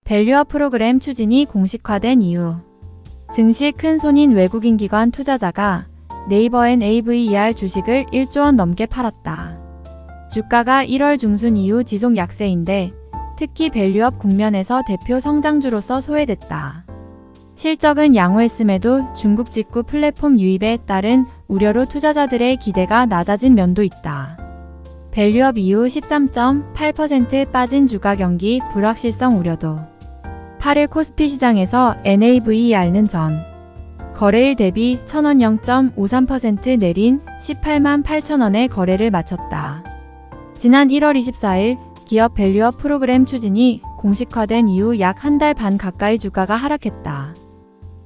밸류업 프로그램 추진이 공식화된 이유. 증시 큰 손인 외국인 기관 투자자가 네이버 NAVER 주식을 1조 원 넘게 팔았다. 주가가 1월 중순 이후 지속 약세인데 특히 밸류업 국면에서 대표 성장주로서 소외됐다. 실적은 양호했음에도 중국 직구 플랫폼 유입에 따른 우려로 투자자들의 기대가 낮아진 면도 있다. 밸류업 이후 13.8% 빠진 주가 경기 불확실성 우려도. 8일 코스피 시장에서 NAVER는 전 거래일 대비 1,000원 0.53% 내린 18만 8천원에 거래를 마쳤다. 지난 1월 24일 기업 밸류업 프로그램 추진이 공식화된 이후 약 한 달 반 가까이 주가가 하락했다.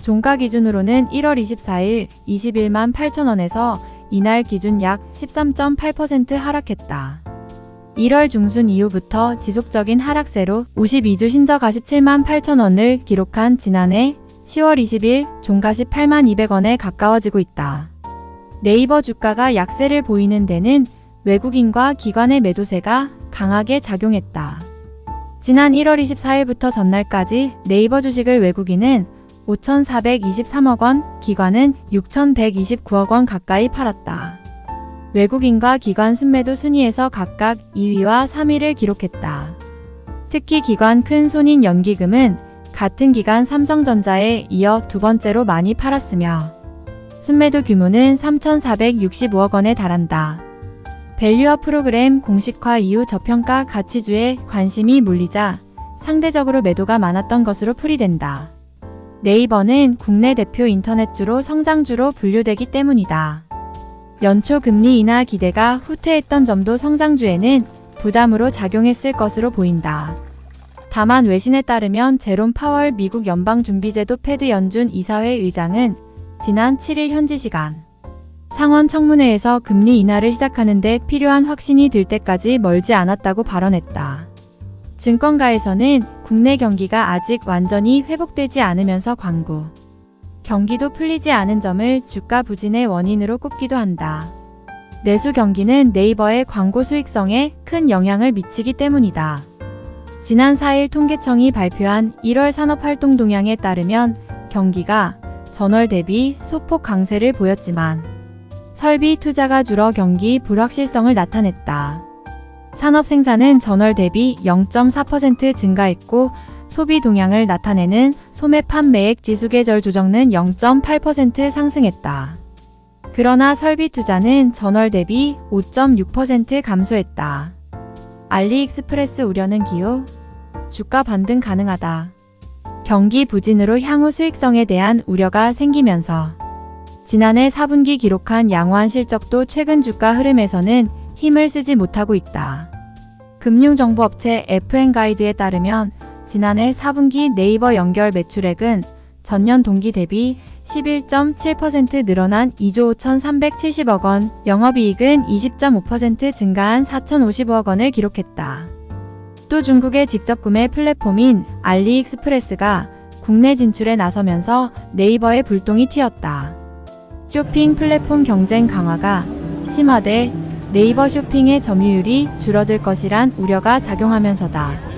종가 기준으로는 1월 24일 21만 8천원에서 이날 기준 약 13.8% 하락했다. 1월 중순 이후부터 지속적인 하락세로 52주 신저 47만 8천원을 기록한 지난해 10월 20일 종가 18만 200원에 가까워지고 있다. 네이버 주가가 약세를 보이는 데는 외국인과 기관의 매도세가 강하게 작용했다. 지난 1월 24일부터 전날까지 네이버 주식을 외국인은 5,423억 원, 기관은 6,129억 원 가까이 팔았다. 외국인과 기관 순매도 순위에서 각각 2위와 3위를 기록했다. 특히 기관 큰 손인 연기금은 같은 기간 삼성전자에 이어 두 번째로 많이 팔았으며 순매도 규모는 3,465억 원에 달한다. 밸류업 프로그램 공식화 이후 저평가 가치주에 관심이 몰리자 상대적으로 매도가 많았던 것으로 풀이된다. 네이버는 국내 대표 인터넷주로 성장주로 분류되기 때문이다. 연초 금리 인하 기대가 후퇴했던 점도 성장주에는 부담으로 작용했을 것으로 보인다. 다만 외신에 따르면 제롬 파월 미국 연방준비제도 패드 연준 이사회 의장은 지난 7일 현지 시간 상원 청문회에서 금리 인하를 시작하는 데 필요한 확신이 들 때까지 멀지 않았다고 발언했다. 증권가에서는 국내 경기가 아직 완전히 회복되지 않으면서 광고 경기도 풀리지 않은 점을 주가 부진의 원인으로 꼽기도 한다. 내수 경기는 네이버의 광고 수익성에 큰 영향을 미치기 때문이다. 지난 4일 통계청이 발표한 1월 산업활동 동향에 따르면 경기가 전월 대비 소폭 강세를 보였지만 설비 투자가 줄어 경기 불확실성을 나타냈다. 산업 생산은 전월 대비 0.4% 증가했고 소비 동향을 나타내는 소매 판매액 지수 계절 조정은 0.8% 상승했다. 그러나 설비 투자는 전월 대비 5.6% 감소했다. 알리익스프레스 우려는 기후, 주가 반등 가능하다. 경기 부진으로 향후 수익성에 대한 우려가 생기면서 지난해 4분기 기록한 양호한 실적도 최근 주가 흐름에서는 힘을 쓰지 못하고 있다. 금융정보업체 FN가이드에 따르면 지난해 4분기 네이버 연결 매출액은 전년 동기 대비 11.7% 늘어난 2조 5,370억 원, 영업이익은 20.5% 증가한 4,055억 원을 기록했다. 또 중국의 직접 구매 플랫폼인 알리익스프레스가 국내 진출에 나서면서 네이버에 불똥이 튀었다. 쇼핑 플랫폼 경쟁 강화가 심화돼 네이버 쇼핑의 점유율이 줄어들 것이란 우려가 작용하면서다.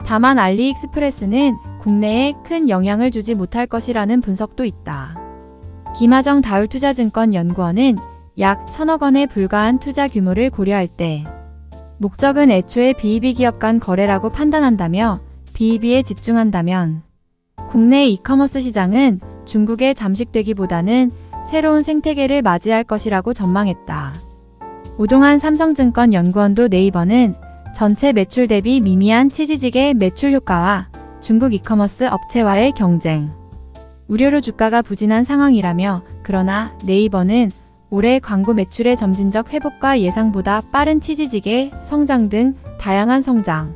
다만 알리익스프레스는 국내에 큰 영향을 주지 못할 것이라는 분석도 있다. 김하정 다울투자증권연구원은 약 1,000억 원에 불과한 투자 규모를 고려할 때 목적은 애초에 비이비 기업 간 거래라고 판단한다며 비이비에 집중한다면 국내 이커머스 시장은 중국에 잠식되기보다는 새로운 생태계를 맞이할 것이라고 전망했다. 오동환 삼성증권 연구원도 네이버는 전체 매출 대비 미미한 치즈직의 매출 효과와 중국 이커머스 업체와의 경쟁 우려로 주가가 부진한 상황이라며 그러나 네이버는 올해 광고 매출의 점진적 회복과 예상보다 빠른 치즈직의 성장 등 다양한 성장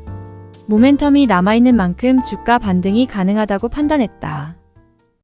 모멘텀이 남아있는 만큼 주가 반등이 가능하다고 판단했다.